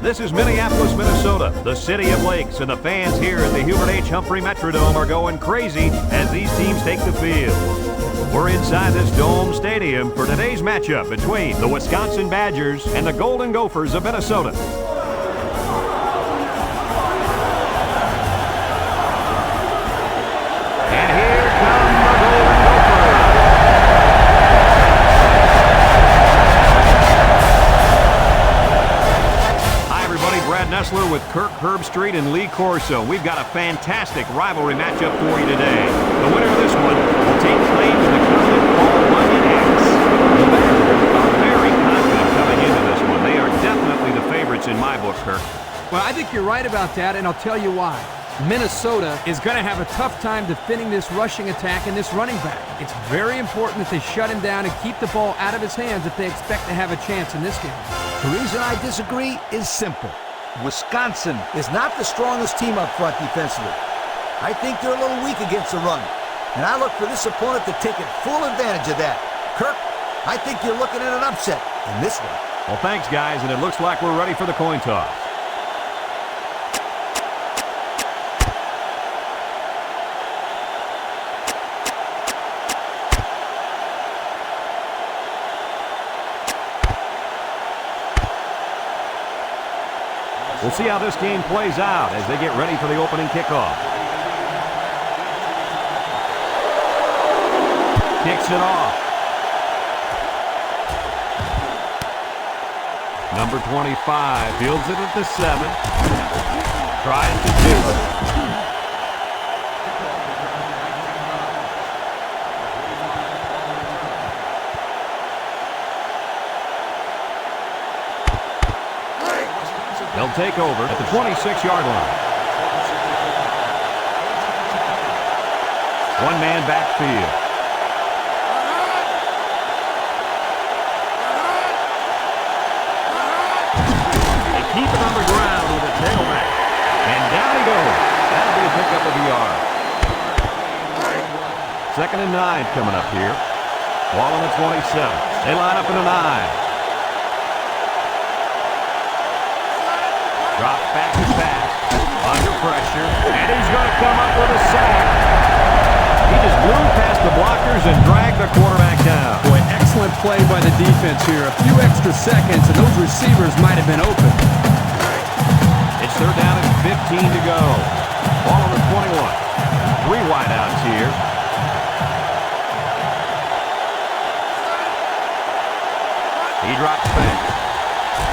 This is Minneapolis, Minnesota, the city of lakes, and the fans here at the Hubert H. Humphrey Metrodome are going crazy as these teams take the field. We're inside this dome stadium for today's matchup between the Wisconsin Badgers and the Golden Gophers of Minnesota. And here come the Golden Gophers. Hi everybody, Brad Nessler with Kirk Herbstreit and Lee Corso. We've got a fantastic rivalry matchup for you today. The winner of this one will take claim to the coveted Bunyan X. The Badgers are very confident coming into this one. They are definitely the favorites in my book, Kirk. Well, I think you're right about that, and I'll tell you why. Minnesota is going to have a tough time defending this rushing attack and this running back. It's very important that they shut him down and keep the ball out of his hands if they expect to have a chance in this game. The reason I disagree is simple. Wisconsin is not the strongest team up front defensively. I think they're a little weak against the run, and I look for this opponent to take full advantage of that. Kirk, I think you're looking at an upset in this one. Well, thanks, guys, and it looks like we're ready for the coin toss. We'll see how this game plays out as they get ready for the opening kickoff. Kicks it off. Number 25 fields it at the 7. Tries to do it. They'll take over at the 26-yard line. One-man backfield. They keep it on the ground with a tailback. And down he goes. That'll be a pickup of a yard. 2nd and 9 coming up here. Ball on the 27. They line up in a 9. Drop back to pass, under pressure, and he's going to come up with a sack. He just blew past the blockers and dragged the quarterback down. Boy, excellent play by the defense here. A few extra seconds, and those receivers might have been open. It's 3rd down and 15 to go. Ball on the 21. 3 wideouts here. He drops back.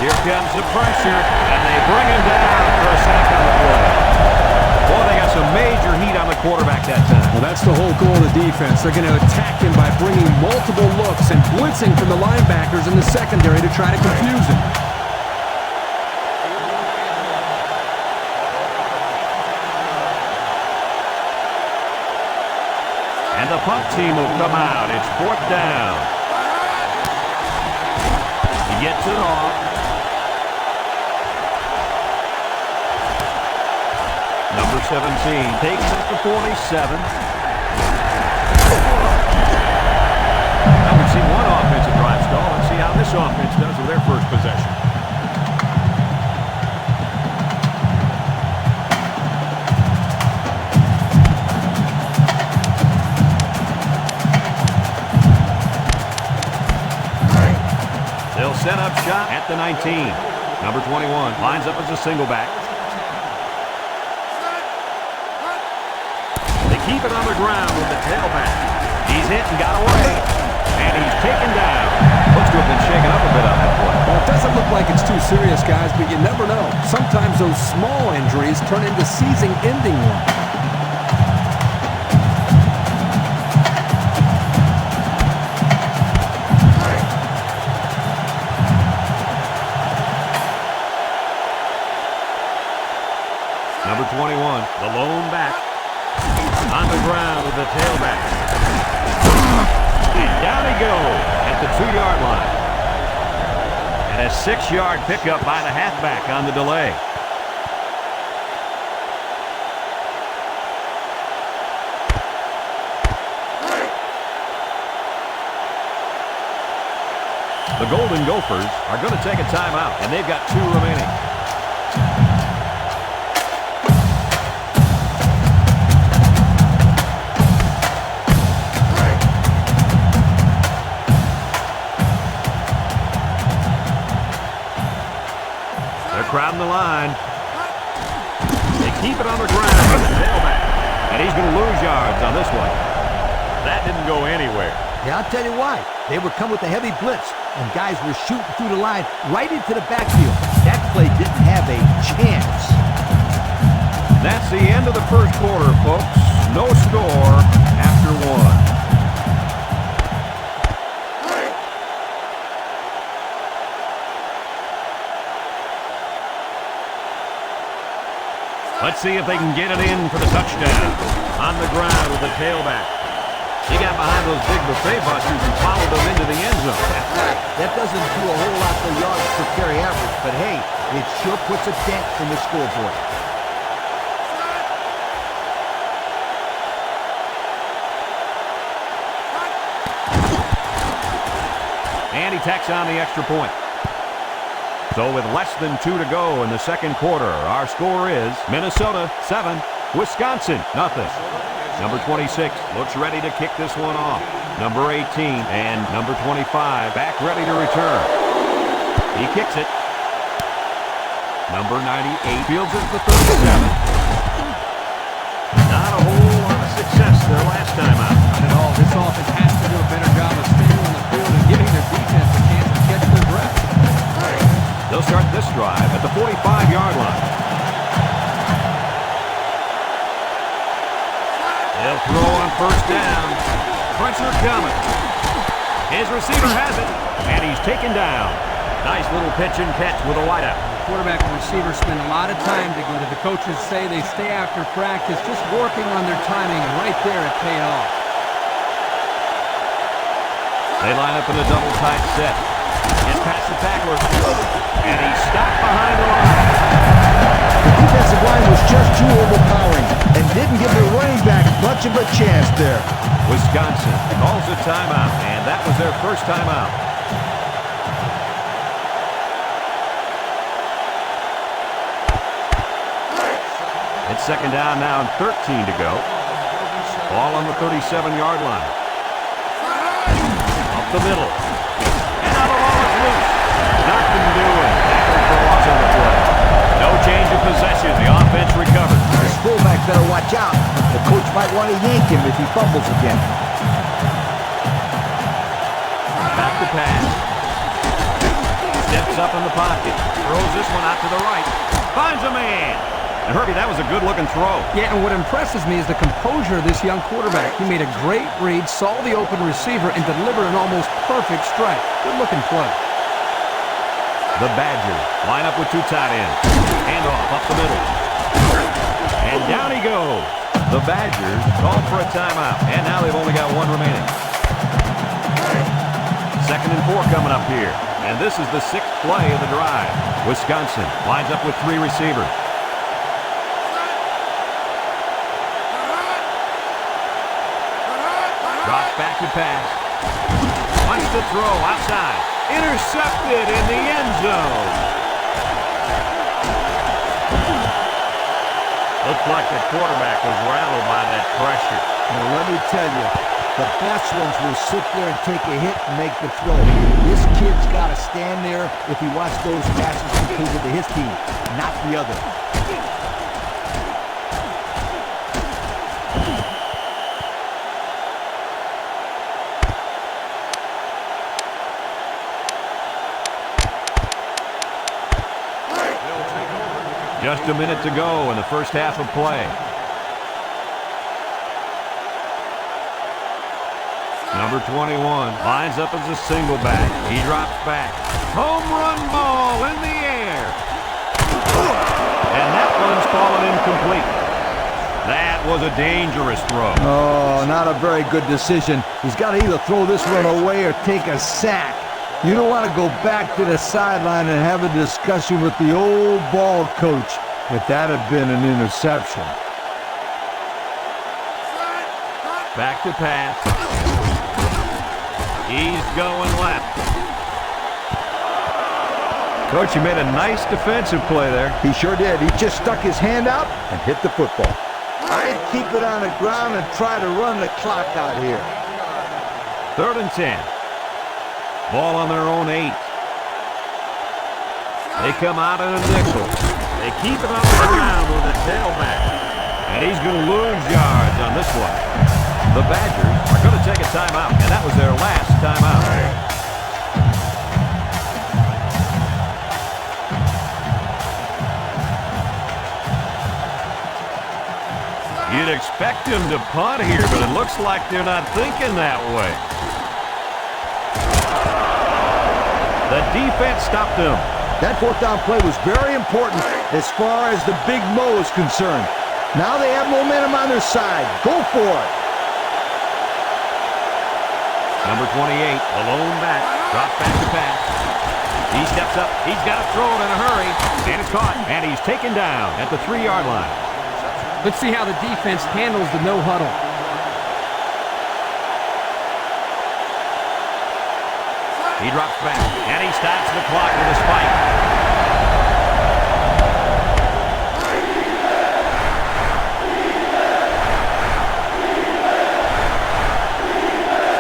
Here comes the pressure, and they bring him down for a sack on the play. Boy, they got some major heat on the quarterback that time. Well, that's the whole goal of the defense. They're going to attack him by bringing multiple looks and blitzing from the linebackers in the secondary to try to confuse him. And the punt team will come out. It's 4th down. He gets it off. Number 17 takes it to 47. Now we've seen one offensive drive stall. Let's see how this offense does with their first possession. They'll set up shot at the 19. Number 21 lines up as a single back. Keep it on the ground with the tailback. He's hit and got away. And he's taken down. Looks to have been shaken up a bit on that play. Well, it doesn't look like it's too serious, guys, but you never know. Sometimes those small injuries turn into season-ending ones. Number 21, the lone back. On the ground with the tailback. And down he goes at the 2-yard line. And a 6-yard pickup by the halfback on the delay. The Golden Gophers are going to take a timeout, and they've got 2 remaining. crowding the line. They keep it on the ground with the tailback. And he's going to lose yards on this one. That didn't go anywhere. Yeah, I'll tell you why. They were coming with a heavy blitz, and guys were shooting through the line right into the backfield. That play didn't have a chance. That's the end of the first quarter, folks. No score after one. Let's see if they can get it in for the touchdown. On the ground with the tailback. He got behind those big buffet busters and followed them into the end zone. That doesn't do a whole lot for yards per carry average, but hey, it sure puts a dent in the scoreboard. And he tacks on the extra point. So with less than 2 to go in the second quarter, our score is Minnesota 7, Wisconsin nothing. Number 26 looks ready to kick this one off. Number 18 and number 25 back ready to return. He kicks it. Number 98 fields it for 37. Not a whole lot of success their last time out. Not at all. This offense has to do a better job of staying on the field and giving their defense a chance to catch their breath. They'll start this drive at the 45-yard line. They'll throw on first down. Pressure coming. His receiver has it, and he's taken down. Nice little pitch and catch with a wideout. The quarterback and receiver spend a lot of time together. The coaches say they stay after practice, just working on their timing, and right there it paid off. They line up in a double tight set. Get past the tackler. And he's stopped behind the line. The defensive line was just too overpowering and didn't give the running back much of a chance there. Wisconsin calls a timeout, and that was their first timeout. It's second down now and 13 to go. Ball on the 37-yard line. Up the middle. And now the ball is loose. Nothing doing. Tackle for loss on the play. No change of possession. The offense recovers. This fullback better watch out. The coach might want to yank him if he fumbles again. Back to pass. Steps up in the pocket. Throws this one out to the right. Finds a man. And Herbie, that was a good-looking throw. Yeah, and what impresses me is the composure of this young quarterback. He made a great read, saw the open receiver, and delivered an almost perfect strike. Good-looking play. The Badgers line up with two tight ends. Handoff up the middle. And down he goes. The Badgers called for a timeout, and now they've only got one remaining. 2nd and 4 coming up here. And this is the 6th play of the drive. Wisconsin lines up with 3 receivers. Drops back to pass. Wants to throw outside. Intercepted in the end zone. Looks like the quarterback was rattled by that pressure. Well, let me tell you, the best ones will sit there and take a hit and make the throw. This kid's got to stand there if he wants those passes completed to his team, not the other. Just a minute to go in the first half of play. Number 21 lines up as a single back. He drops back. Home run ball in the air. And that one's fallen incomplete. That was a dangerous throw. Oh, not a very good decision. He's got to either throw this one away or take a sack. You don't want to go back to the sideline and have a discussion with the old ball coach if that had been an interception. Back to pass. He's going left. Coach, you made a nice defensive play there. He sure did. He just stuck his hand out and hit the football. I'd keep it on the ground and try to run the clock out here. 3rd and 10. Ball on their own 8. They come out in a nickel. They keep it on the ground with a tailback. And he's going to lose yards on this one. The Badgers are going to take a timeout, and that was their last timeout. You'd expect him to punt here, but it looks like they're not thinking that way. The defense stopped him. That fourth down play was very important as far as the Big Mo is concerned. Now they have momentum on their side. Go for it. Number 28, the lone back, drops back to pass. He steps up. He's got to throw it in a hurry. And it's caught. And he's taken down at the 3-yard line. Let's see how the defense handles the no huddle. He drops back, and he stops the clock with a spike.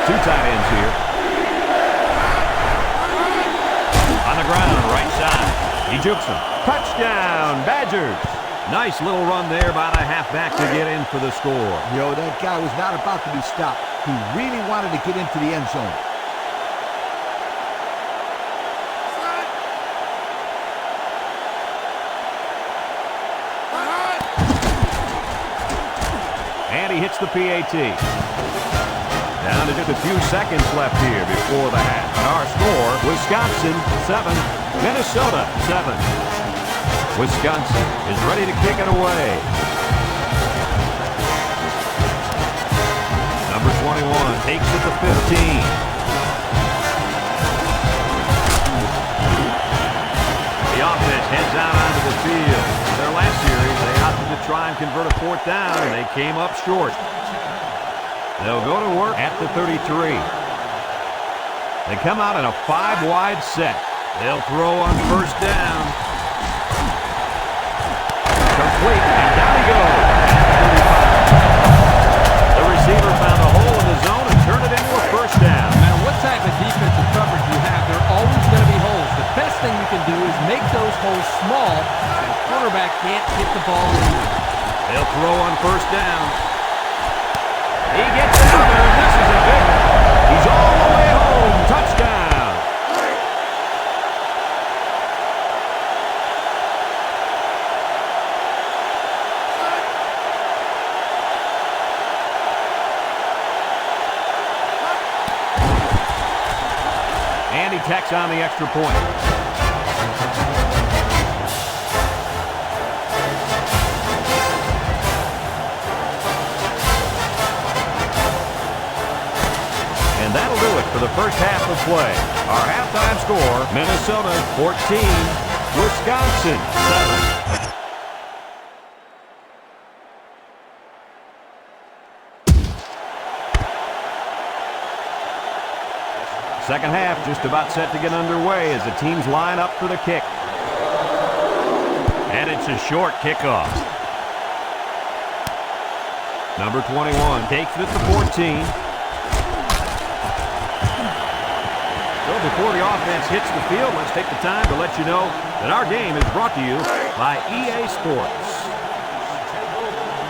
Two tight ends here. On the ground, right side. He jukes him. Touchdown, Badgers. Nice little run there by the halfback to get in for the score. That guy was not about to be stopped. He really wanted to get into the end zone. And he hits the PAT. Down to just a few seconds left here before the half. And our score, Wisconsin 7, Minnesota 7. Wisconsin is ready to kick it away. Number 21 takes it to 15. The offense heads out onto the field. In their last series, they opted to try and convert a fourth down, and they came up short. They'll go to work at the 33. They come out in a 5-wide set. They'll throw on first down. Complete, and down he goes. The receiver found a hole in the zone and turned it into a first down. No matter what type of defensive coverage you have, there are always going to be holes. The best thing you can do is make those holes small so the quarterback can't get the ball in. They'll throw on first down. He gets it out there, and this is a big one. He's all the way home. Touchdown. And he tacks on the extra point. And that'll do it for the first half of play. Our halftime score, Minnesota 14, Wisconsin 7. Second half just about set to get underway as the teams line up for the kick. And it's a short kickoff. Number 21 takes it to 14. So before the offense hits the field, let's take the time to let you know that our game is brought to you by EA Sports.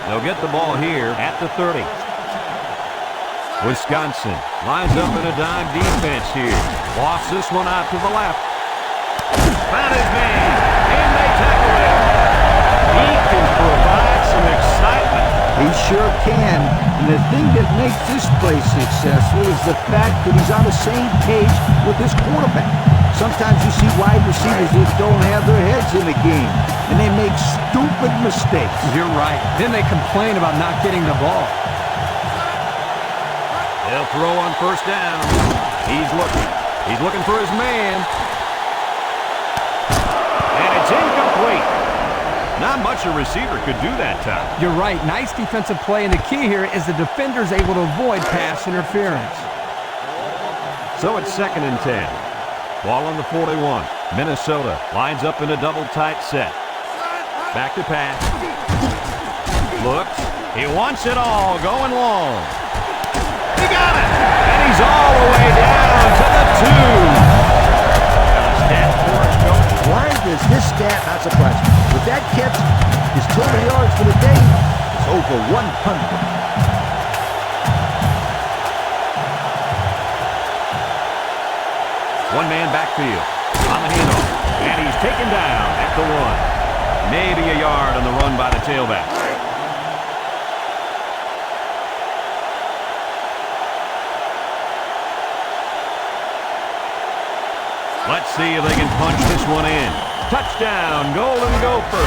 They'll get the ball here at the 30. Wisconsin lines up in a dime defense here. Lofts this one out to the left. Found his man, and they tackle him. He can provide some excitement. He sure can. And the thing that makes this play successful is the fact that he's on the same page with his quarterback. Sometimes you see wide receivers that don't have their heads in the game, and they make stupid mistakes. You're right. Then they complain about not getting the ball. They'll throw on first down. He's looking. He's looking for his man. And it's incomplete. Not much a receiver could do that time. You're right. Nice defensive play, and the key here is the defender's able to avoid pass interference. So it's 2nd and 10. Ball on the 41. Minnesota lines up in a double tight set. Back to pass. Looks. He wants it all. Going long. He got it! And he's all the way down to the 2. Why does Yeah, not surprising. With that catch, his total yards for the day is over 100. One-man backfield on the handoff, and he's taken down at the 1. Maybe a yard on the run by the tailback. Let's see if they can punch this one in. Touchdown, Golden Gophers.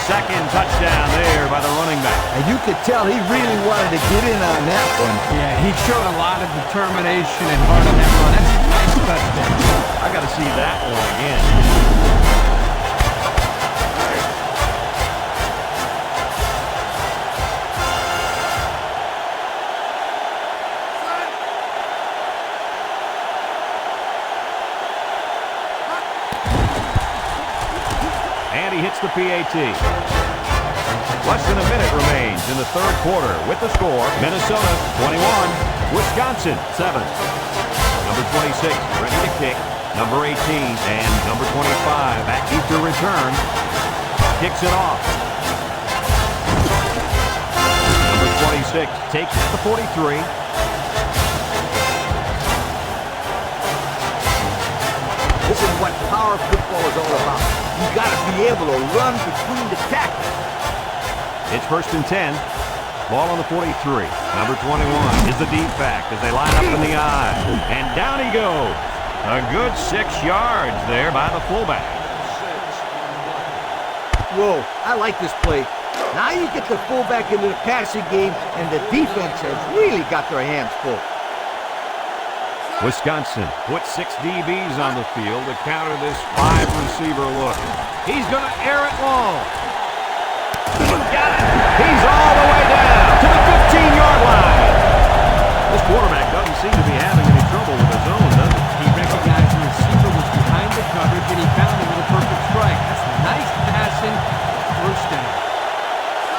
Second touchdown there by the running back. And you could tell he really wanted to get in on that one. Yeah, he showed a lot of determination and heart on that run. That's a nice touchdown. I got to see that one again. And he hits the PAT. Less than a minute remains in the third quarter with the score, Minnesota 21, Wisconsin 7. Number 26 ready to kick. Number 18 and number 25 back deep to return. Kicks it off. Number 26 takes it to 43. This is what power football is all about. You got to be able to run between the tackles. It's 1st and 10. Ball on the 43. Number 21 is the deep back as they line up in the I. And down he goes. A good 6 yards there by the fullback. Whoa, I like this play. Now you get the fullback into the passing game, and the defense has really got their hands full. Wisconsin put 6 DBs on the field to counter this 5-receiver look. He's going to air it long. Got it. He's all the way down to the 15-yard line. This quarterback doesn't seem to be having any trouble with his own, does he? He recognized the receiver was behind the coverage, and he found him with a perfect strike. That's nice passing. First down.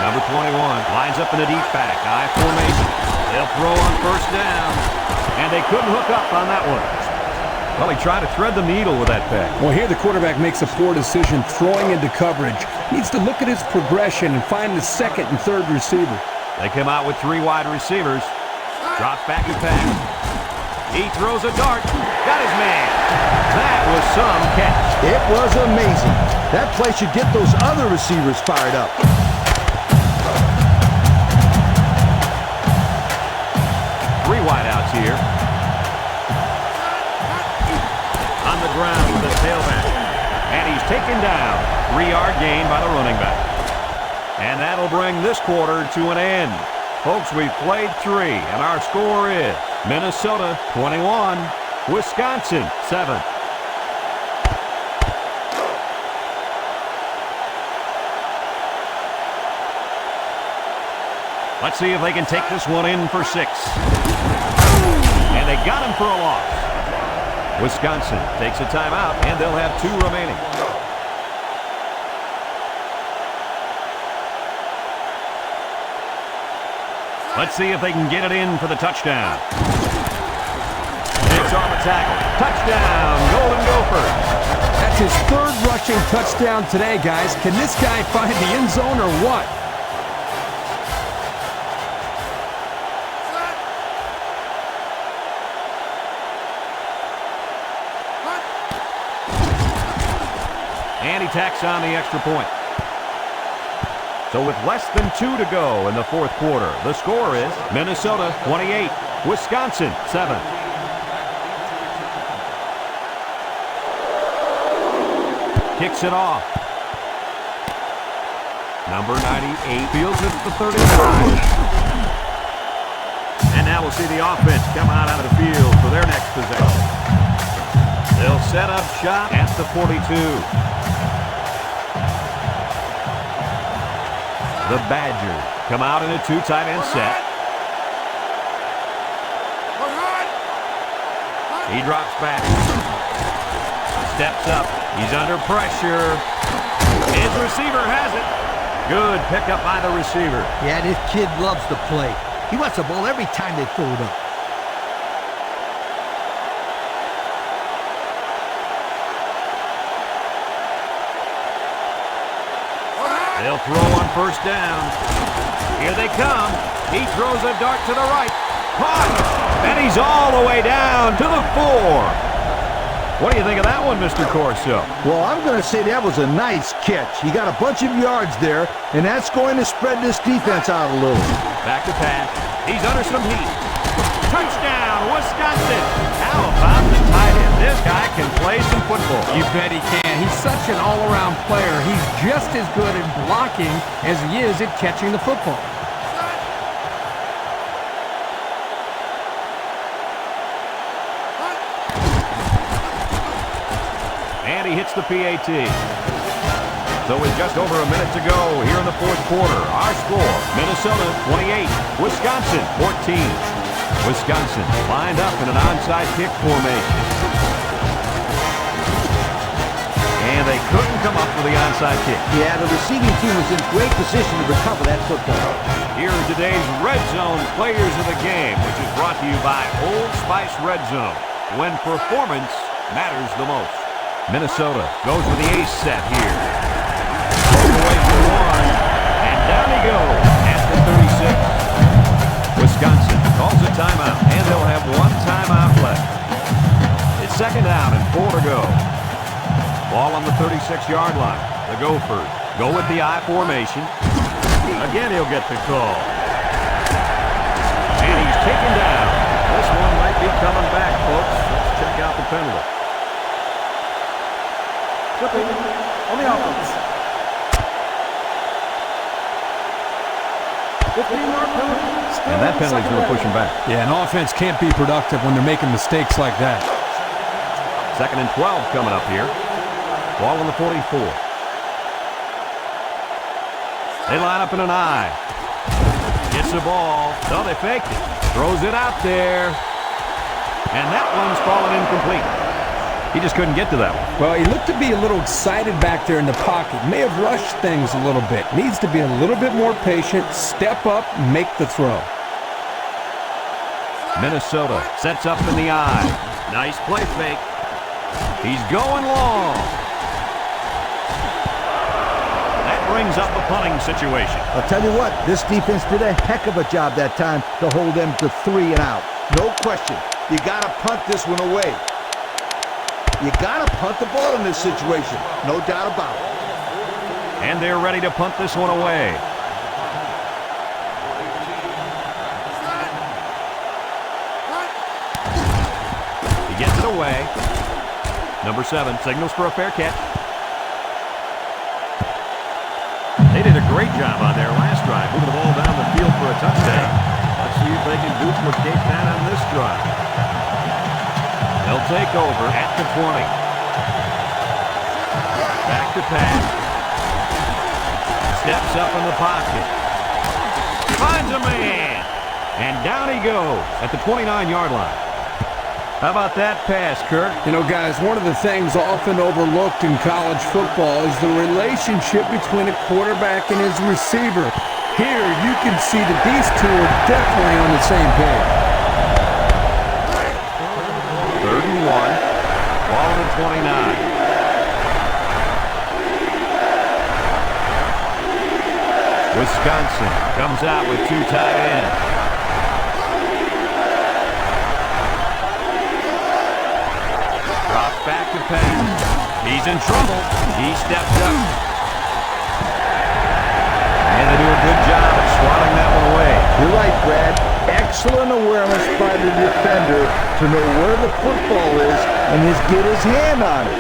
Number 21 lines up in the deep back. I formation. They'll throw on first down. And they couldn't hook up on that one. Well, he tried to thread the needle with that pick. Well, here the quarterback makes a poor decision throwing into coverage. Needs to look at his progression and find the second and third receiver. They come out with 3 wide receivers. Drops back and pass. He throws a dart. Got his man. That was some catch. It was amazing. That play should get those other receivers fired up. 3 wideouts here. On the ground with the tailback. And he's taken down. 3-yard gain by the running back. And that'll bring this quarter to an end. Folks, we've played 3, and our score is Minnesota 21, Wisconsin 7. Let's see if they can take this one in for 6. And they got him for a loss. Wisconsin takes a timeout, and they'll have 2 remaining. Let's see if they can get it in for the touchdown. It's on the tackle. Touchdown, Golden Gophers. That's his 3rd rushing touchdown today, guys. Can this guy find the end zone or what? And he tacks on the extra point. So with less than 2 to go in the 4th quarter, the score is Minnesota 28, Wisconsin 7. Kicks it off. Number 98 fields it at the 35. And now we'll see the offense come out of the field for their next possession. They'll set up shop at the 42. The Badgers come out in a 2 tight end set. He drops back. Steps up. He's under pressure. His receiver has it. Good pickup by the receiver. Yeah, this kid loves to play. He wants the ball every time they throw it up. They'll throw on first down. Here they come. He throws a dart to the right. Caught! And he's all the way down to the 4. What do you think of that one, Mr. Corso? Well, I'm going to say that was a nice catch. He got a bunch of yards there, and that's going to spread this defense out a little. Back to pass. He's under some heat. Touchdown, Wisconsin! How about the tight end? This guy can play some football. You bet he can. He's such an all-around player. He's just as good at blocking as he is at catching the football. And he hits the PAT. So with just over a minute to go here in the fourth quarter, our score, Minnesota 28, Wisconsin 14. Wisconsin lined up in an onside kick formation. And they couldn't come up with the onside kick. Yeah, the receiving team was in great position to recover that football. Here are today's Red Zone Players of the Game, which is brought to you by Old Spice Red Zone, when performance matters the most. Minnesota goes with the ace set here. Goes away for one, and down he goes at the 36. Wisconsin calls a timeout, and they'll have one timeout left. It's second down and 4 to go. Ball on the 36-yard line. The Gophers go with the I formation. Again, he'll get the call. And he's taken down. This one might be coming back, folks. Let's check out the penalty. Flipping on the offense. 15-yard penalty. And that penalty's going to push him back. Yeah, an offense can't be productive when they're making mistakes like that. Second and 12 coming up here. Ball on the 44. They line up in an I. Gets the ball. No, they faked it. Throws it out there. And that one's fallen incomplete. He just couldn't get to that one. Well, he looked to be a little excited back there in the pocket. May have rushed things a little bit. Needs to be a little bit more patient, step up, make the throw. Minnesota sets up in the I. Nice play fake. He's going long. That brings up a punting situation. I'll tell you what, this defense did a heck of a job that time to hold them to 3 and out. No question. You got to punt this one away. You got to punt the ball in this situation. No doubt about it. And they're ready to punt this one away. He gets it away. Number 7 signals for a fair catch. They did a great job on their last drive, moving the ball down the field for a touchdown. Let's see if they can duplicate that on this drive. They'll take over at the 20. Back to pass. Steps up in the pocket. Finds a man. And down he goes at the 29-yard line. How about that pass, Kirk? You know, guys, one of the things often overlooked in college football is the relationship between a quarterback and his receiver. Here, you can see that these two are definitely on the same page. 3rd and 1. Ball to 29. Wisconsin comes out with 2 tight ends. Drops back to pass. He's in trouble. He steps up. And they do a good job of swatting that one away. You're right, Brad. Excellent awareness by the defender to know where the football is and just get his hand on it.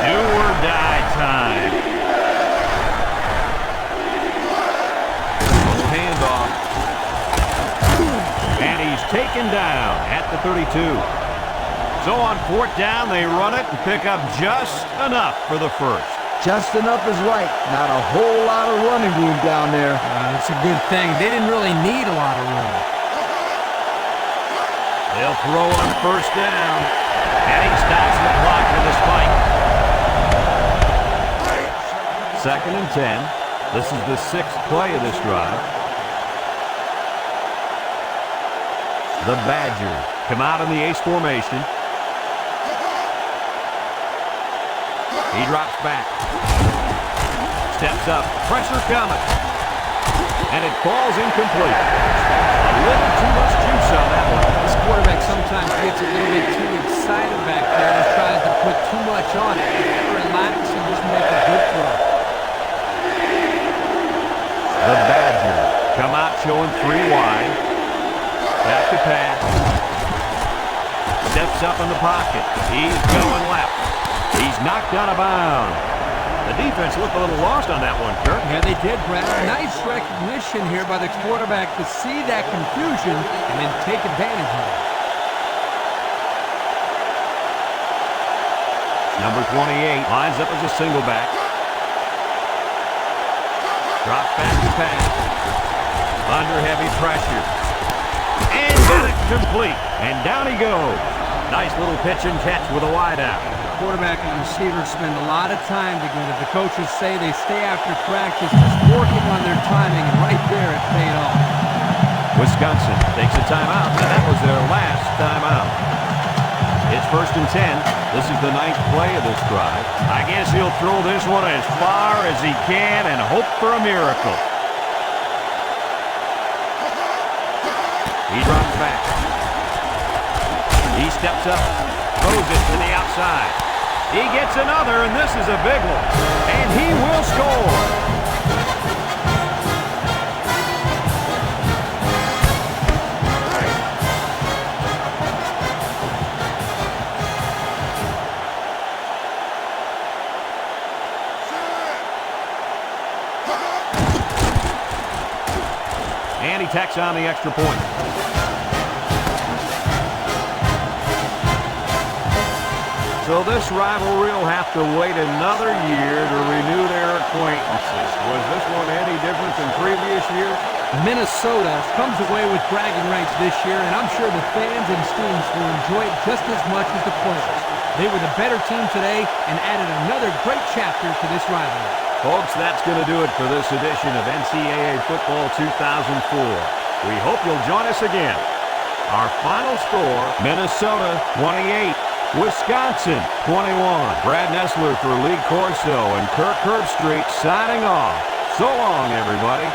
Do or die time. Handoff. And he's taken down at the 32. So on 4th down, they run it and pick up just enough for the first. Just enough is right. Not a whole lot of running room down there. That's a good thing. They didn't really need a lot of room. They'll throw on first down. And he stops the clock with a spike. 2nd and 10. This is the 6th play of this drive. The Badgers come out in the ace formation. He drops back. Steps up. Pressure coming. And it falls incomplete. A little too much juice on that one. This quarterback sometimes gets a little bit too excited back there and tries to put too much on it. Relax and just make a good throw. The Badgers come out showing 3 wide. Back to pass. Steps up in the pocket. He's going left. He's knocked out of bounds. The defense looked a little lost on that one, Kirk. Yeah, they did, Brad. Nice recognition here by the quarterback to see that confusion and then take advantage of it. Number 28 lines up as a single back. Drops back to pass. Under heavy pressure. And got it complete. And down he goes. Nice little pitch and catch with a wide out. Quarterback and receivers spend a lot of time together. The coaches say they stay after practice just working on their timing, and right there it paid off. Wisconsin takes a timeout, and that was their last timeout. It's 1st and 10. This is the 9th play of this drive. I guess he'll throw this one as far as he can and hope for a miracle. He drops back. He steps up, throws it to the outside. He gets another, and this is a big one. And he will score. And he tacks on the extra point. So this rivalry will have to wait another year to renew their acquaintances. Was this one any different than previous years? Minnesota comes away with bragging rights this year, and I'm sure the fans and students will enjoy it just as much as the players. They were the better team today and added another great chapter to this rivalry. Folks, that's going to do it for this edition of NCAA Football 2004. We hope you'll join us again. Our final score, Minnesota 28. Wisconsin 21. Brad Nessler for Lee Corso and Kirk Herbstreit signing off. So long, everybody.